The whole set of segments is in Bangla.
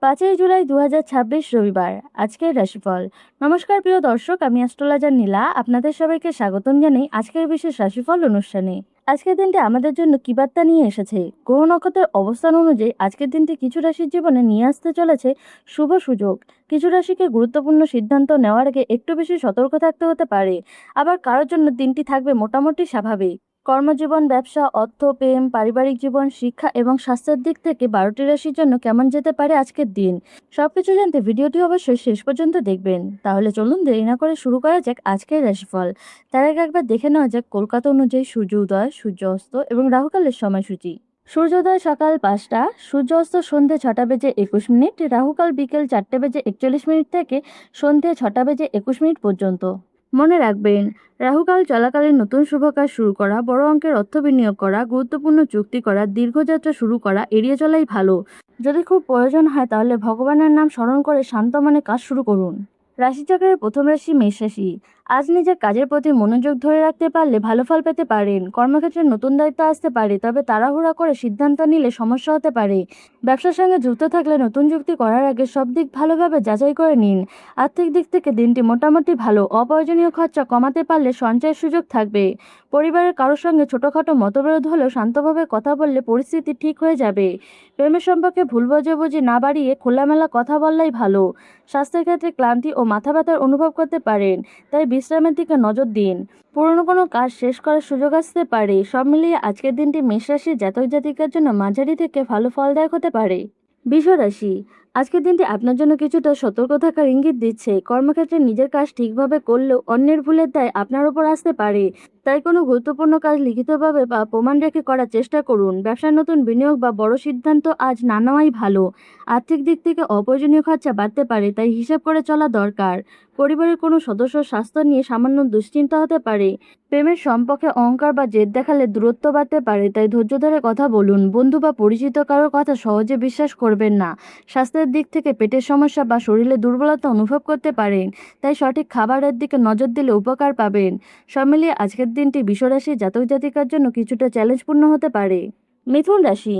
5ই জুলাই 2026 রবিবার। আজকের রাশিফল। নমস্কার প্রিয় দর্শক, আমি অ্যাস্ট্রোলজার নীলা। আপনাদের সবাইকে স্বাগতম জানাই আজকের বিশেষ রাশিফল অনুষ্ঠানে। আজকের দিনটি আমাদের জন্য কি বার্তা নিয়ে এসেছে? গ্রহ নক্ষত্রের অবস্থান অনুযায়ী আজকের দিনটি কিছু রাশির জীবনে নিয়ে আসতে চলেছে শুভ সুযোগ। কিছু রাশিকে গুরুত্বপূর্ণ সিদ্ধান্ত নেওয়ার আগে একটু বেশি সতর্ক থাকতে হতে পারে। আবার কারোর জন্য দিনটি থাকবে মোটামুটি স্বাভাবিক। কর্মজীবন, ব্যবসা, অর্থ, প্রেম, পারিবারিক জীবন, শিক্ষা এবং স্বাস্থ্যের দিক থেকে 12টি রাশির জন্য কেমন যেতে পারে আজকের দিন, সবকিছু জানতে ভিডিওটি অবশ্যই শেষ পর্যন্ত দেখবেন। তাহলে চলুন দেরি না করে শুরু করা যাক আজকের রাশিফল। তার আগে একবার দেখে নেওয়া যাক কলকাতা অনুযায়ী সূর্য উদয়, সূর্য অস্ত এবং রাহুকালের সময়সূচি। সূর্যোদয় সকাল 5টা, সূর্য অস্ত সন্ধ্যে 6টা বেজে 21 মিনিট, রাহুকাল বিকেল 4টে বেজে 41 মিনিট থেকে সন্ধ্যে 6টা বেজে 21 মিনিট পর্যন্ত। মনে রাখবেন, রাহুকাল চলাকালে নতুন শুভ কাজ শুরু করা, বড় অঙ্কের অর্থ বিনিয়োগ করা, গুরুত্বপূর্ণ চুক্তি করা, দীর্ঘযাত্রা শুরু করা এড়িয়ে চলাই ভালো। যদি খুব প্রয়োজন হয় তাহলে ভগবানের নাম স্মরণ করে শান্ত মনে কাজ শুরু করুন। রাশিচক্রের প্রথম রাশি মেষ রাশি। আজ নিজের কাজের প্রতি মনোযোগ ধরে রাখতে পারলে ভালো ফল পেতে পারেন। কর্মক্ষেত্রে নতুন দায়িত্ব আসতে পারে, তবে তাড়াহুড়া করে সিদ্ধান্ত নিলে সমস্যা হতে পারে। ব্যবসার সঙ্গে যুক্ত থাকলে নতুন চুক্তি করার আগে সব দিক ভালোভাবে যাচাই করে নিন। আর্থিক দিক থেকে দিনটি মোটামুটি ভালো। অপ্রয়োজনীয় খরচা কমাতে পারলে সঞ্চয়ের সুযোগ থাকবে। পরিবারের কারোর সঙ্গে ছোটখাটো মতবিরোধ হলেও শান্তভাবে কথা বললে পরিস্থিতি ঠিক হয়ে যাবে। প্রেমের সম্পর্কে ভুল বোঝাবুঝি না বাড়িয়ে খোলামেলা কথা বললেই ভালো। স্বাস্থ্যের ক্ষেত্রে ক্লান্তি ও মাথা ব্যথার অনুভব করতে পারেন, তাই বিশ্রামের দিকে নজর দিন। পুরনো কোনো কাজ শেষ করার সুযোগ আসতে পারে। সব মিলিয়ে আজকের দিনটি মেষ রাশির জাতক জাতিকার জন্য মাঝারি থেকে ভালো ফলদায়ক হতে পারে। বৃষ রাশি। আজকের দিনটি আপনার জন্য কিছুটা সতর্ক থাকার ইঙ্গিত দিচ্ছে। কর্মক্ষেত্রে নিজের কাজ ঠিকভাবে করলেও অন্যের ভুলের দায় আপনার উপর আসতে পারে, তাই কোনো গুরুত্বপূর্ণ কাজ লিখিতভাবে বা প্রমাণ রেখে করার চেষ্টা করুন। ব্যবসায় নতুন বিনিয়োগ বা বড় সিদ্ধান্ত আজ না নেওয়াই ভালো। আর্থিক দিক থেকে অপ্রয়োজনীয় খরচা বাড়তে পারে, তাই হিসাব করে চলা দরকার। পরিবারের কোনো সদস্য স্বাস্থ্য নিয়ে সামান্য দুশ্চিন্তা হতে পারে। প্রেমের সম্পর্কে অহংকার বা জেদ দেখালে দূরত্ব বাড়তে পারে, তাই ধৈর্য ধরে কথা বলুন। বন্ধু বা পরিচিত কারোর কথা সহজে বিশ্বাস করবেন না। স্বাস্থ্যের দিক থেকে পেটের সমস্যা বা শরীরে দুর্বলতা অনুভব করতে পারেন, তাই সঠিক খাবারের দিকে নজর দিলে উপকার পাবেন। সব মিলিয়ে আজকের দিনটি বৃষ রাশির জাতক জাতিকার জন্য কিছুটা চ্যালেঞ্জপূর্ণ হতে পারে। মিথুন রাশি।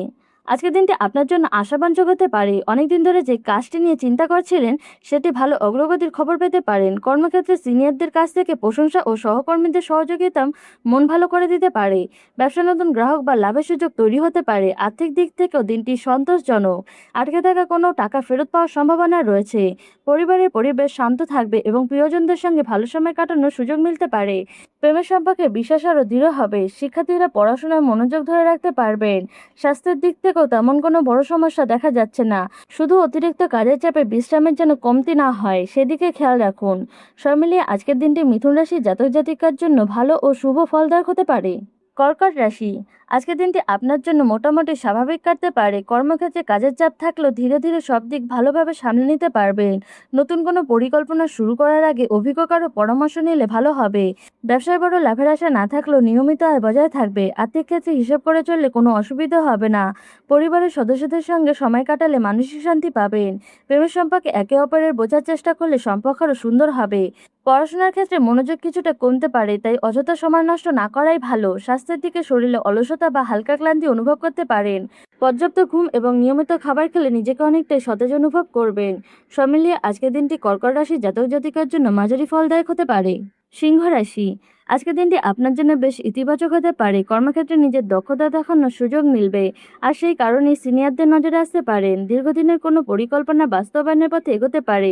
আজকের দিনটি আপনার জন্য আশাব্যঞ্জক হতে পারে। অনেকদিন ধরে যে কাজটি নিয়ে চিন্তা করছিলেন সেটি ভালো অগ্রগতির খবর পেতে পারেন। কর্মক্ষেত্রে সিনিয়রদের কাছ থেকে প্রশংসা ও সহকর্মীদের সহযোগিতা মন ভালো করে দিতে পারে। ব্যবসা নতুন গ্রাহক বা লাভের সুযোগ তৈরি হতে পারে। আর্থিক দিক থেকেও দিনটি সন্তোষজনক। আটকে থাকা কোনো টাকা ফেরত পাওয়ার সম্ভাবনা রয়েছে। পরিবারের পরিবেশ শান্ত থাকবে এবং প্রিয়জনদের সঙ্গে ভালো সময় কাটানোর সুযোগ মিলতে পারে। প্রেমের সম্পর্কে বিশ্বাস আরও দৃঢ় হবে। শিক্ষার্থীরা পড়াশোনায় মনোযোগ ধরে রাখতে পারবেন। স্বাস্থ্যের দিক থেকেও তেমন কোনো বড় সমস্যা দেখা যাচ্ছে না। শুধু অতিরিক্ত কাজের চাপে বিশ্রামের যেন কমতি না হয় সেদিকে খেয়াল রাখুন। সব মিলিয়ে আজকের দিনটি মিথুন রাশির জাতক জাতিকার জন্য ভালো ও শুভ ফলদায়ক হতে পারে। কর্কট রাশি। আজকের দিনটি আপনার জন্য মোটামুটি স্বাভাবিক কাটতে পারে। কর্মক্ষেত্রে কাজের চাপ থাকলেও ধীরে ধীরে সব দিক ভালোভাবে সামলে নিতে পারবেন। নতুন কোনো পরিকল্পনা শুরু করার আগে অভিজ্ঞ কারো পরামর্শ নিলে ভালো হবে। ব্যবসায় বড় লাভের আশা না থাকলেও নিয়মিত আয় বজায় থাকবে। আর্থিক ক্ষেত্রে হিসাব করে চললে কোনো অসুবিধা হবে না। পরিবারের সদস্যদের সঙ্গে সময় কাটালে মানসিক শান্তি পাবেন। প্রেমের সম্পর্কে একে অপরের বোঝার চেষ্টা করলে সম্পর্ক আরও সুন্দর হবে। পড়াশোনার ক্ষেত্রে মনোযোগ কিছুটা কমতে পারে, তাই অযথা সময় নষ্ট না করাই ভালো। স্বাস্থ্যের দিকে শরীরে অলসতা বা হালকা ক্লান্তি অনুভব করতে পারেন। পর্যাপ্ত ঘুম এবং নিয়মিত খাবার খেলে নিজেকে অনেকটাই সতেজ অনুভব করবেন। সব মিলিয়ে আজকের দিনটি কর্কট রাশির জাতক জাতিকার জন্য মাঝারি ফলদায়ক হতে পারে। সিংহ রাশি। আজকের দিনটি আপনার জন্য বেশ ইতিবাচক হতে পারে। কর্মক্ষেত্রে নিজের দক্ষতা দেখানোর সুযোগ মিলবে, আর সেই কারণেই সিনিয়রদের নজরে আসতে পারেন। দীর্ঘদিনের কোনো পরিকল্পনা বাস্তবায়নের পথে এগোতে পারে।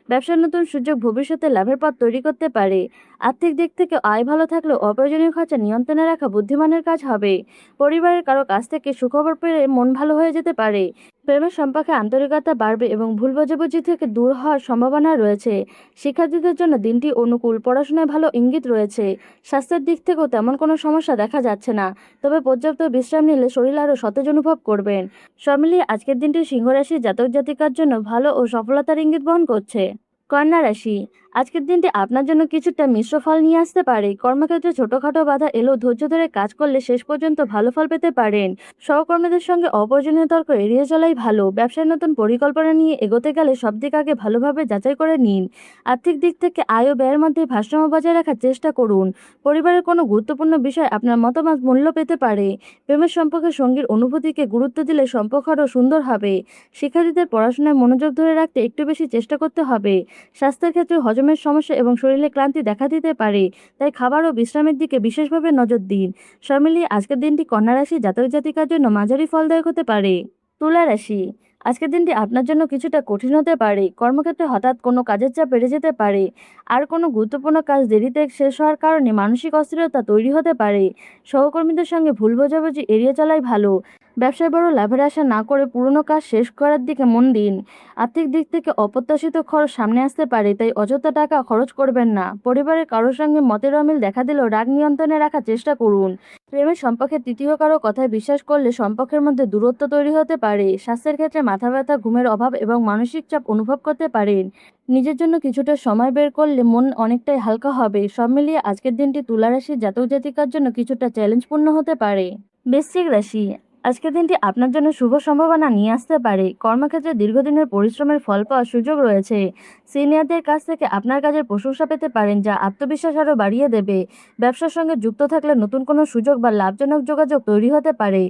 ব্যবসার নতুন সুযোগ ভবিষ্যতে লাভের পথ তৈরি করতে পারে। আর্থিক দিক থেকে আয় ভালো থাকলেও অপ্রয়োজনীয় খরচা নিয়ন্ত্রণে রাখা বুদ্ধিমানের কাজ হবে। পরিবারের কারো কাছ থেকে সুখবর পেলে মন ভালো হয়ে যেতে পারে। প্রেমের সম্পর্কে আন্তরিকতা বাড়বে এবং ভুল বোঝাবুঝি থেকে দূর হওয়ার সম্ভাবনা রয়েছে। শিক্ষার্থীদের জন্য দিনটি অনুকূল। পড়াশোনায় ভালো ইঙ্গিত রয়েছে। স্বাস্থ্যের দিক থেকেও তেমন কোনো সমস্যা দেখা যাচ্ছে না, তবে পর্যাপ্ত বিশ্রাম নিলে শরীর আরও সতেজ অনুভব করবেন। সব মিলিয়ে আজকের দিনটি সিংহ রাশির জাতক জাতিকার জন্য ভালো ও সফলতার ইঙ্গিত বহন করছে। কন্যা রাশি। আজকের দিনটি আপনার জন্য কিছুটা মিশ্র ফল নিয়ে আসতে পারে। কর্মক্ষেত্রে ছোটখাটো বাধা এলেও ধৈর্য ধরে কাজ করলে শেষ পর্যন্ত ভালো ফল পেতে পারেন। সহকর্মীদের সঙ্গে অপ্রয়োজনীয় তর্ক এড়িয়ে চলাই ভালো। ব্যবসায় নতুন পরিকল্পনা নিয়ে এগোতে গেলে সব দিক আগে ভালোভাবে যাচাই করে নিন। আর্থিক দিক থেকে আয় ও ব্যয়ের মধ্যে ভারসাম্য বজায় রাখার চেষ্টা করুন। পরিবারের কোনো গুরুত্বপূর্ণ বিষয় আপনার মতামত মূল্য পেতে পারে। প্রেমের সম্পর্কে সঙ্গীর অনুভূতিকে গুরুত্ব দিলে সম্পর্ক আরও সুন্দর হবে। শিক্ষার্থীদের পড়াশোনায় মনোযোগ ধরে রাখতে একটু বেশি চেষ্টা করতে হবে। স্বাস্থ্যের ক্ষেত্রে হজমের সমস্যা এবং শরীরে ক্লান্তি দেখা দিতে পারে, তাই খাবার ও বিশ্রামের দিকে বিশেষভাবে নজর দিন। সব মিলিয়ে আজকের দিনটি কন্যা রাশি জাতক জাতিকার জন্য মাঝারি ফলদায়ক হতে পারে। তুলা রাশি, আজকের দিনটি আপনার জন্য কিছুটা কঠিন হতে পারে। কর্মক্ষেত্রে হঠাৎ কোনো কাজের চাপ বেড়ে যেতে পারে, আর কোনো গুরুত্বপূর্ণ কাজ দেরিতে শেষ হওয়ার কারণে মানসিক অস্থিরতা তৈরি হতে পারে। সহকর্মীদের সঙ্গে ভুল বোঝাবুঝি এড়িয়ে চলাই ভালো। ব্যবসায় বড় লাভের আশা না করে পুরনো কাজ শেষ করার দিকে মন দিন। আর্থিক দিক থেকে অপ্রত্যাশিত খরচ সামনে আসতে পারে, তাই অযথা টাকা খরচ করবেন না। পরিবারের কারোর সঙ্গে মতের অমিল দেখা দিলেও রাগ নিয়ন্ত্রণে রাখার চেষ্টা করুন। প্রেমের সম্পর্কে তৃতীয় কারো কথায় বিশ্বাস করলে সম্পর্কের মধ্যে দূরত্ব তৈরি হতে পারে। স্বাস্থ্যের ক্ষেত্রে মাথা ব্যথা, ঘুমের অভাব এবং মানসিক চাপ অনুভব করতে পারেন। নিজের জন্য কিছুটা সময় বের করলে মন অনেকটাই হালকা হবে। সব মিলিয়ে আজকের দিনটি তুলা রাশির জাতক জাতিকার জন্য কিছুটা চ্যালেঞ্জপূর্ণ হতে পারে। বৃশ্চিক রাশি, আজকের দিনটি আপনার জন্য শুভ সম্ভাবনা নিয়ে আসতে পারে। কর্মক্ষেত্রে দীর্ঘদিনের পরিশ্রমের ফল পাওয়ার সুযোগ রয়েছে। সিনিয়রদের কাছ থেকে আপনার কাজের প্রশংসা পেতে পারেন, যা আত্মবিশ্বাস আরও বাড়িয়ে দেবে। ব্যবসার সঙ্গে যুক্ত থাকলে নতুন কোনো সুযোগ বা লাভজনক যোগাযোগ তৈরি হতে পারে।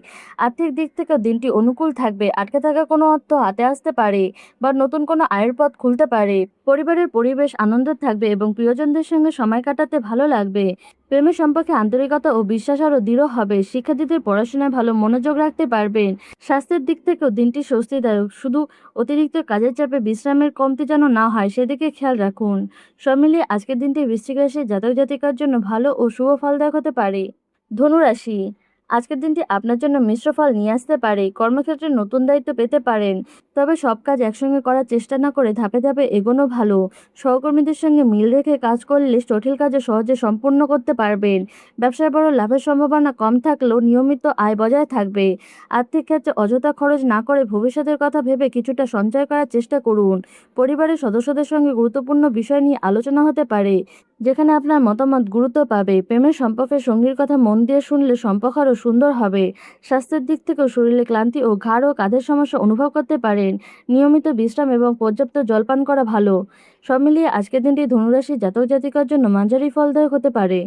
আর্থিক দিক থেকেও দিনটি অনুকূল থাকবে। আটকে থাকা কোনো অর্থ হাতে আসতে পারে বা নতুন কোনো আয়ের পথ খুলতে পারে। পরিবারের পরিবেশ আনন্দ থাকবে এবং প্রিয়জনদের সঙ্গে সময় কাটাতে ভালো লাগবে। প্রেমের সম্পর্কে আন্তরিকতা ও বিশ্বাস আরও দৃঢ় হবে। শিক্ষার্থীদের পড়াশোনায় ভালো মনোযোগ রাখতে পারবেন। স্বাস্থ্যের দিক থেকেও দিনটি স্বস্তিদায়ক। শুধু অতিরিক্ত কাজের চাপে বিশ্রামের কমতি যেন না হয়, সেদিকে খেয়াল রাখুন। সব মিলিয়ে আজকের দিনটি বৃশ্চিক রাশির জাতক জাতিকার জন্য ভালো ও শুভ ফলদায়ক হতে পারে। ধনুরাশি, আজকের দিনটি আপনার জন্য মিশ্র ফল নিয়ে আসতে পারে। কর্মক্ষেত্রে নতুন দায়িত্ব পেতে পারেন, তবে সব কাজ একসঙ্গে করার চেষ্টা না করে ধাপে ধাপে এগোনো ভালো। সহকর্মীদের সঙ্গে মিল রেখে কাজ করলে জটিল কাজে সহজে সম্পূর্ণ করতে পারবেন। ব্যবসায় বড় লাভের সম্ভাবনা কম থাকলেও নিয়মিত আয় বজায় থাকবে। আর্থিক ক্ষেত্রে অযথা খরচ না করে ভবিষ্যতের কথা ভেবে কিছুটা সঞ্চয় করার চেষ্টা করুন। পরিবারের সদস্যদের সঙ্গে গুরুত্বপূর্ণ বিষয় নিয়ে আলোচনা হতে পারে, যেখানে আপনার মতামত গুরুত্ব পাবে। প্রেমের সম্পর্কে সঙ্গীর কথা মন দিয়ে শুনলে সম্পর্ক আরও সুন্দর হবে। স্বাস্থ্যের দিক থেকেও শরীরে ক্লান্তি ও ঘাড় ও কাঁধের সমস্যা অনুভব করতে পারেন। নিয়মিত বিশ্রাম এবং পর্যাপ্ত জলপান করা ভালো। সব মিলিয়ে আজকের দিনটি ধনুরাশি জাতক জাতিকার জন্য মাঝারি ফলদায়ক হতে পারে।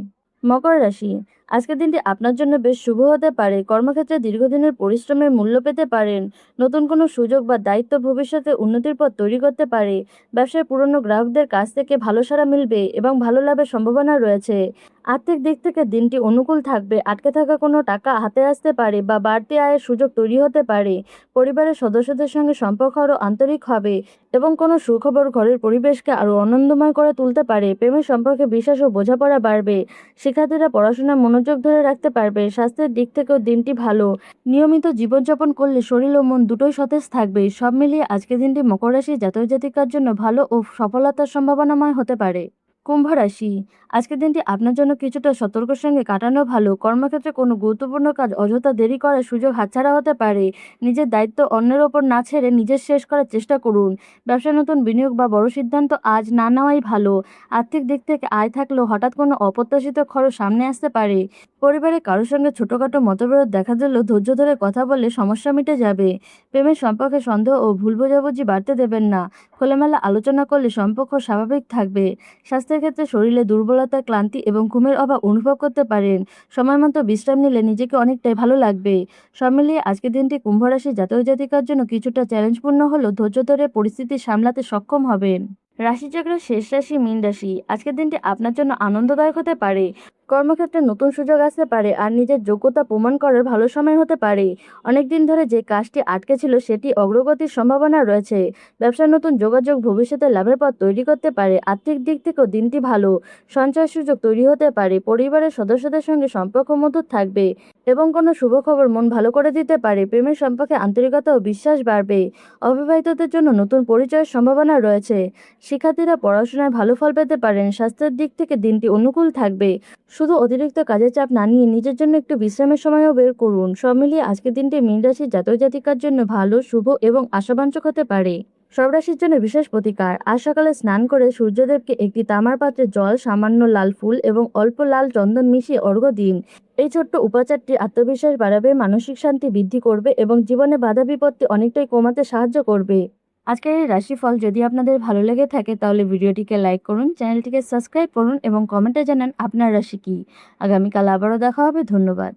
মকর রাশি, আজকের দিনটি আপনার জন্য বেশ শুভ হতে পারে। কর্মক্ষেত্রে দীর্ঘদিনের পরিশ্রমের মূল্য পেতে পারেন। নতুন কোনো সুযোগ বা দায়িত্ব ভবিষ্যতে উন্নতির পথ তৈরি করতে পারে। ব্যবসায় পুরনো গ্রাহকদের কাছ থেকে ভালো সাড়া মিলবে এবং ভালো লাভের সম্ভাবনা রয়েছে। আর্থিক দিক থেকে দিনটি অনুকূল থাকবে। আটকে থাকা কোনো টাকা হাতে আসতে পারে বা বাড়তি আয়ের সুযোগ তৈরি হতে পারে। পরিবারের সদস্যদের সঙ্গে সম্পর্ক আরও আন্তরিক হবে এবং কোনো সুখবর ঘরের পরিবেশকে আরও আনন্দময় করে তুলতে পারে। প্রেমের সম্পর্কে বিশ্বাস ও বোঝাপড়া বাড়বে। শিক্ষার্থীরা পড়াশোনায় মনোযোগ ধরে রাখতে পারবে। স্বাস্থ্যের দিক থেকেও দিনটি ভালো। নিয়মিত জীবনযাপন করলে শরীর ও মন দুটোই সতেজ থাকবে। সব মিলিয়ে আজকের দিনটি মকর রাশির জাতক জাতিকার জন্য ভালো ও সফলতার সম্ভাবনাময় হতে পারে। কুম্ভ রাশি, আজকের দিনটি আপনার জন্য কিছুটা সতর্কের সঙ্গে কাটানো ভালো। কর্মক্ষেত্রে কোনো গুরুত্বপূর্ণ কাজ অযথা দেরি করার সুযোগ হাতছাড়া হতে পারে। নিজের দায়িত্ব অন্যের ওপর না ছেড়ে নিজের শেষ করার চেষ্টা করুন। ব্যবসায় নতুন বিনিয়োগ বা বড় সিদ্ধান্ত আজ না নেওয়াই ভালো। আর্থিক দিক থেকে আয় থাকলেও হঠাৎ কোনো অপ্রত্যাশিত খরচ সামনে আসতে পারে। পরিবারের কারোর সঙ্গে ছোটখাটো মতবিরোধ দেখা দিলেও ধৈর্য ধরে কথা বললে সমস্যা মিটে যাবে। প্রেমের সম্পর্কে সন্দেহ ও ভুল বোঝাবুঝি বাড়তে দেবেন না। খোলামেলা আলোচনা করলে সম্পর্ক স্বাভাবিক থাকবে। স্বাস্থ্যের ক্ষেত্রে শরীরে দুর্বলতা, ক্লান্তি এবং ঘুমের অভাব অনুভব করতে পারেন। সময়মতো বিশ্রাম নিলে নিজেকে অনেকটাই ভালো লাগবে। সব মিলিয়ে আজকের দিনটি কুম্ভ রাশির জাতক জাতিকার জন্য কিছুটা চ্যালেঞ্জপূর্ণ হলেও ধৈর্য ধরে পরিস্থিতি সামলাতে সক্ষম হবেন। রাশিচক্রের শেষ রাশি মীন রাশি, আজকের দিনটি আপনার জন্য আনন্দদায়ক হতে পারে। কর্মক্ষেত্রে নতুন সুযোগ আসতে পারে আর নিজের যোগ্যতা প্রমাণ করার ভালো সময় হতে পারে। অনেকদিন ধরে যে কাজটি আটকে ছিল সেটি অগ্রগতির সম্ভাবনা রয়েছে। ব্যবসার নতুন যোগাযোগ ভবিষ্যতে লাভের পথ তৈরি করতে পারে। আর্থিক দিক থেকেও দিনটি ভালো। সঞ্চয়ের সুযোগ তৈরি হতে পারে। পরিবারের সদস্যদের সঙ্গে সম্পর্ক মধুর থাকবে এবং কোনো শুভ খবর মন ভালো করে দিতে পারে। প্রেমের সম্পর্কে আন্তরিকতা ও বিশ্বাস বাড়বে। অবিবাহিতদের জন্য নতুন পরিচয়ের সম্ভাবনা রয়েছে। শিক্ষার্থীরা পড়াশোনায় ভালো ফল পেতে পারেন। স্বাস্থ্যের দিক থেকে দিনটি অনুকূল থাকবে। শুধু অতিরিক্ত কাজের চাপ না নিয়ে নিজের জন্য একটু বিশ্রামের সময়ও বের করুন। সব মিলিয়ে আজকের দিনটি মীন রাশির জাতক জাতিকার জন্য ভালো, শুভ এবং আশাবাঞ্চক হতে পারে। সব রাশির জন্য বিশেষ প্রতিকার। আজ সকালে স্নান করে সূর্যদেবকে একটি তামার পাত্রে জল, সামান্য লাল ফুল এবং অল্প লাল চন্দন মিশিয়ে অর্ঘ্য দিন। এই ছোট্ট উপাচারটি আত্মবিশ্বাস বাড়াবে, মানসিক শান্তি বৃদ্ধি করবে এবং জীবনে বাধা বিপত্তি অনেকটাই কমাতে সাহায্য করবে। আজকের এই রাশিফল যদি আপনাদের ভালো লেগে থাকে তাহলে ভিডিওটিকে লাইক করুন, চ্যানেলটিকে সাবস্ক্রাইব করুন এবং কমেন্টে জানান আপনার রাশি কি। আগামীকাল আবারও দেখা হবে। ধন্যবাদ।